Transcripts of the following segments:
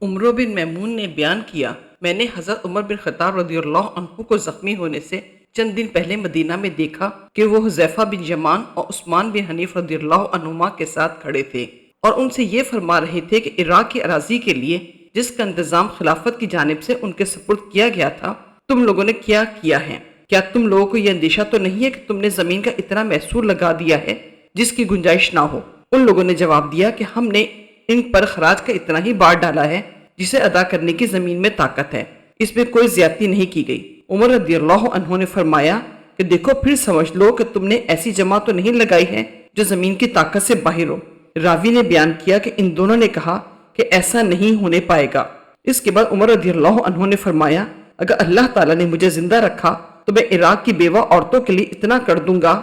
उमर बिन मैमून ने बयान किया, मैंने हज़रत उमर बिन खत्ताब रज़ियल्लाहु अन्हु को ज़ख्मी होने से चंद दिन पहले मदीना में देखा कि वो हुज़ैफा बिन यमान और उस्मान बिन हनीफ रज़ियल्लाहु अन्हुमा के साथ खड़े थे और उनसे ये फरमा रहे थे कि इराक की अराज़ी के लिए जिसका इंतज़ाम खिलाफत की जानिब से उनके सुपुर्द किया गया था, तुम लोगों ने क्या किया है? क्या तुम लोगों को यह अंदेशा तो नहीं है कि तुमने ज़मीन का इतना महसूल लगा दिया है जिसकी गुंजाइश ना हो? उन लोगों ने जवाब दिया कि हमने इन पर खराज का इतना ही बार डाला है जिसे अदा करने की ज़मीन में ताकत है, इसमें कोई ज्यादती नहीं की गई। उमर रज़ियल्लाहु अन्हु ने फरमाया कि देखो फिर समझ लो कि तुमने ऐसी जमा तो नहीं लगाई है जो ज़मीन की ताकत से बाहर हो। रावी ने बयान किया कि इन दोनों ने कहा कि ऐसा नहीं होने पाएगा। इसके बाद उमर रज़ियल्लाहु अन्हु ने फरमाया, अगर अल्लाह ताला ने मुझे जिंदा रखा तो मैं इराक की बेवा औरतों के लिए इतना कर दूंगा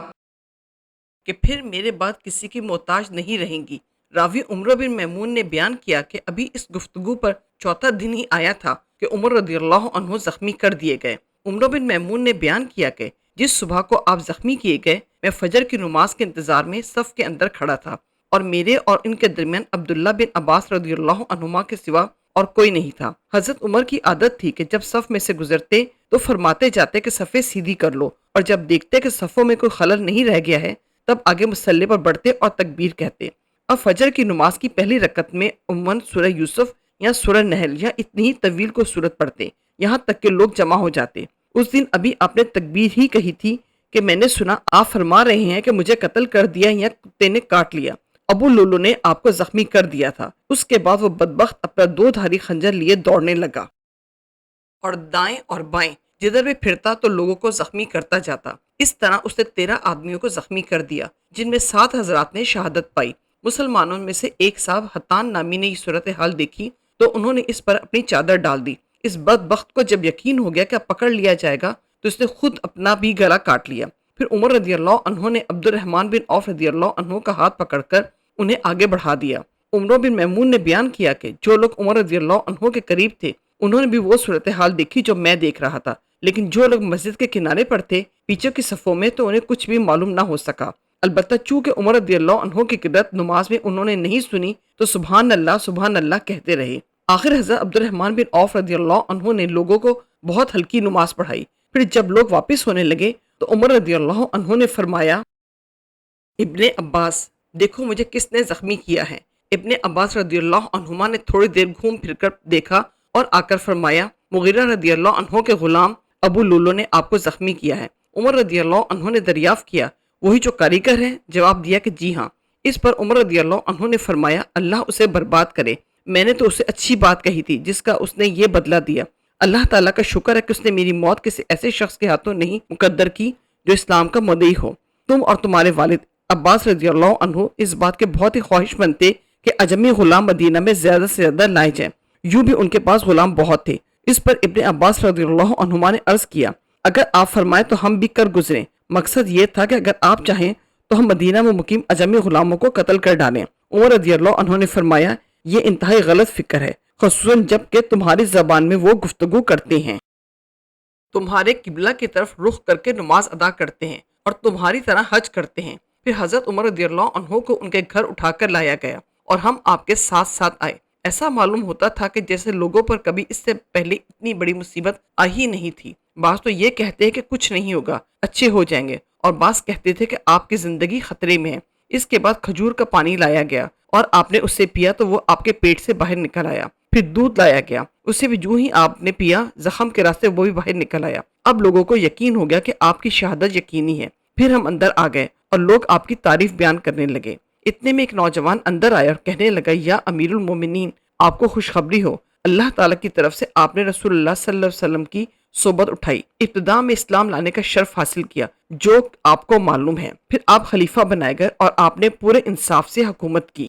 कि फिर मेरे बाद किसी की मोहताज नहीं रहेंगी। रावी उमर बिन मैमून ने बयान किया कि अभी इस गुफ्तगू पर चौथा दिन ही आया था कि उमर रज़ियल्लाहु अन्हु जख्मी कर दिए गए। उमर बिन मैमून ने बयान किया कि जिस सुबह को आप जख्मी किए गए, मैं फजर की नमाज के इंतजार में सफ के अंदर खड़ा था और मेरे और इनके दरमियान अब्दुल्ला बिन अब्बास रज़ियल्लाहु अन्हुमा के सिवा और कोई नहीं था। हजरत उमर की आदत थी कि जब सफ में से गुजरते तो फरमाते जाते कि सफ़े सीधी कर लो, और जब देखते कि सफ़ों में कोई खलल नहीं रह गया है तब आगे मुसल्ले पर बढ़ते और तकबीर कहते। अब फजर की नमाज की पहली रकत में उम्मन सूरह यूसुफ या सूरह नहल या इतनी ही तवील को सूरत पढ़ते, यहाँ तक कि लोग जमा हो जाते। उस दिन अभी आपने तकबीर ही कही थी कि मैंने सुना आप फरमा रहे हैं कि मुझे कत्ल कर दिया या कुत्ते ने काट लिया। अबू लुलु ने आपको जख्मी कर दिया था। उसके बाद वो बदबख्त अपना दो धारी खंजर लिए दौड़ने लगा और दाएं और बाएं जिधर भी फिरता तो लोगों को जख्मी करता जाता। इस तरह उसने 13 आदमियों को जख्मी कर दिया, जिनमें 7 हजरात ने शहादत पाई। मुसलमानों में से एक साहब हतान नामी ने ये सूरत हाल देखी तो उन्होंने इस पर अपनी चादर डाल दी। इस बदबख्त को जब यकीन हो गया कि अब पकड़ लिया जाएगा तो उसने खुद अपना भी गला काट लिया। फिर उमर रज़ियल्लाहु अन्हु ने अब्दुर्रहमान बिन औफ रज़ियल्लाहु अन्हु का हाथ पकड़कर उन्हें आगे बढ़ा दिया। उमर बिन मैमून ने बयान किया कि जो लोग उमर रज़ियल्लाहु अन्हु के करीब थे उन्होंने भी वो सूरत हाल देखी जो मैं देख रहा था, लेकिन जो लोग मस्जिद के किनारे पर थे पीछे की सफ़ों में तो उन्हें कुछ भी मालूम ना हो सका। अलबत्ता चूंकि उमर रज़ियल्लाहु अन्हु की किदरत नमाज में उन्होंने नहीं सुनी तो सुबहान अल्लाह कहते रहे। आखिर हज़रत अब्दुर्रहमान बिन औफ रज़ियल्लाहु अन्हु ने लोगों को बहुत हल्की नमाज पढ़ाई। फिर जब लोग वापस होने लगे तो उमर रज़ियल्लाहु अन्हु ने फरमाया, इब्ने अब्बास देखो मुझे किसने जख्मी किया है। इब्ने अब्बास रज़ियल्लाहु अन्हुमा ने थोड़ी देर घूम फिरकर देखा और आकर फरमाया, मुगीरा रज़ियल्लाहु अन्हु के गुलाम अबू लुलु ने आपको जख्मी किया है। उमर रज़ियल्लाहु अन्हु ने दरियाफ्त किया, वही जो कारीगर है? जवाब दिया कि जी हाँ। इस पर उमर रज़ियल्लाहु अन्हु ने फरमाया, अल्लाह उसे बर्बाद करे, मैंने तो उसे अच्छी बात कही थी जिसका उसने ये बदला दिया। अल्लाह ताला का शुक्र है कि उसने मेरी मौत किसी ऐसे शख्स के हाथों नहीं मुकद्दर की जो इस्लाम का मुद्दई हो। तुम और तुम्हारे वालिद अब्बास रज़ियल्लाहु अन्हु इस बात के बहुत ही ख्वाहिशमंद थे कि अजमी गुलाम मदीना में ज्यादा से ज्यादा लाए जाएं। यूं भी उनके पास गुलाम बहुत थे। इस पर इब्ने अब्बास रज़ियल्लाहु अन्हुमा ने अर्ज किया, अगर आप फरमाएं तो हम भी कर गुजरें। मकसद ये था कि अगर आप चाहें तो हम मदीना में मुकीम अजमी गुलामों को कत्ल कर डालें। उमर रज़ियल्लाहु अन्हु ने फरमाया, ये इंतहाई गलत फिक्र है, ख़ुसूसन जबकि तुम्हारी ज़बान में वो गुफ्तगू करते हैं, तुम्हारे किबला की तरफ रुख करके नमाज अदा करते हैं और तुम्हारी तरह हज करते हैं। फिर हज़रत उमर रज़ियल्लाहु अन्हु को उनके घर उठाकर लाया गया और हम आपके साथ साथ आए। ऐसा मालूम होता था कि जैसे लोगों पर कभी इससे पहले इतनी बड़ी मुसीबत आई ही नहीं थी। बास तो ये कहते हैं कि कुछ नहीं होगा, अच्छे हो जाएंगे, और बास कहते थे कि आपकी ज़िंदगी खतरे में है। इसके बाद खजूर का पानी लाया गया और आपने उससे पिया तो वो आपके पेट से बाहर निकल आया। फिर दूध लाया गया, उसे भी जो ही आपने पिया जख्म के रास्ते वो भी बाहर निकल आया। अब लोगों को यकीन हो गया कि आपकी शहादत यकीनी है। फिर हम अंदर आ गए और लोग आपकी तारीफ बयान करने लगे। इतने में एक नौजवान अंदर आया और कहने लगा, या अमीरुल मोमिनीन, आपको खुशखबरी हो, अल्लाह ताला की तरफ से आपने रसूलुल्लाह सल्लल्लाहु अलैहि वसल्लम की सोबत उठाई, इब्तिदा में इस्लाम लाने का शर्फ हासिल किया जो आपको मालूम है। फिर आप खलीफा बनाए गए और आपने पूरे इंसाफ से हुकूमत की।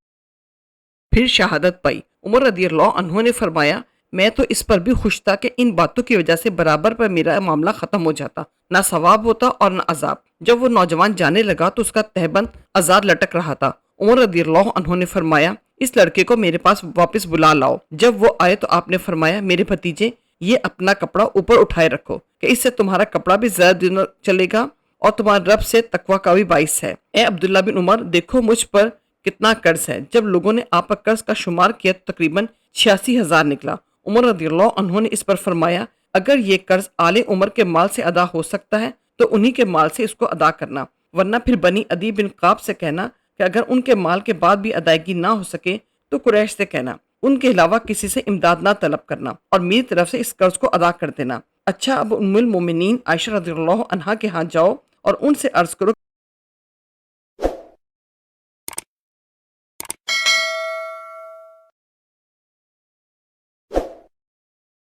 फिर शहादत पाई। उमर रज़ियल्लाहु अन्हु ने फरमाया, मैं तो इस पर भी खुश था कि इन बातों की वजह से बराबर पर मेरा मामला खत्म हो जाता, ना सवाब होता और ना अजाब। जब वो नौजवान जाने लगा तो उसका तहबंद आजाद लटक रहा था। उमर रज़ियल्लाहु अन्हु ने फरमाया, इस लड़के को मेरे पास वापस बुला लाओ। जब वो आए तो आपने फरमाया, मेरे भतीजे, ये अपना कपड़ा ऊपर उठाए रखो कि इससे तुम्हारा कपड़ा भी ज्यादा दिनों चलेगा اور تمہارے رب سے تقوی کا بھی باعث ہے۔ اے عبداللہ بن عمر، دیکھو مجھ پر کتنا قرض ہے۔ جب لوگوں نے آپ کا قرض کا شمار کیا تو تقریباً 86,000 نکلا۔ عمر رضی اللہ عنہ نے اس پر فرمایا، اگر یہ قرض آل عمر کے مال سے ادا ہو سکتا ہے تو انہی کے مال سے اس کو ادا کرنا، ورنہ پھر بنی عدی بن قاب سے کہنا کہ اگر ان کے مال کے بعد بھی ادائیگی نہ ہو سکے تو قریش سے کہنا ان کے علاوہ کسی سے امداد نہ طلب کرنا اور میری طرف سے اس قرض کو ادا کر دینا۔ اچھا، اب ام المومنین عائشہ رضی اللہ عنہا کے ہاں جاؤ اور ان سے عرض کرو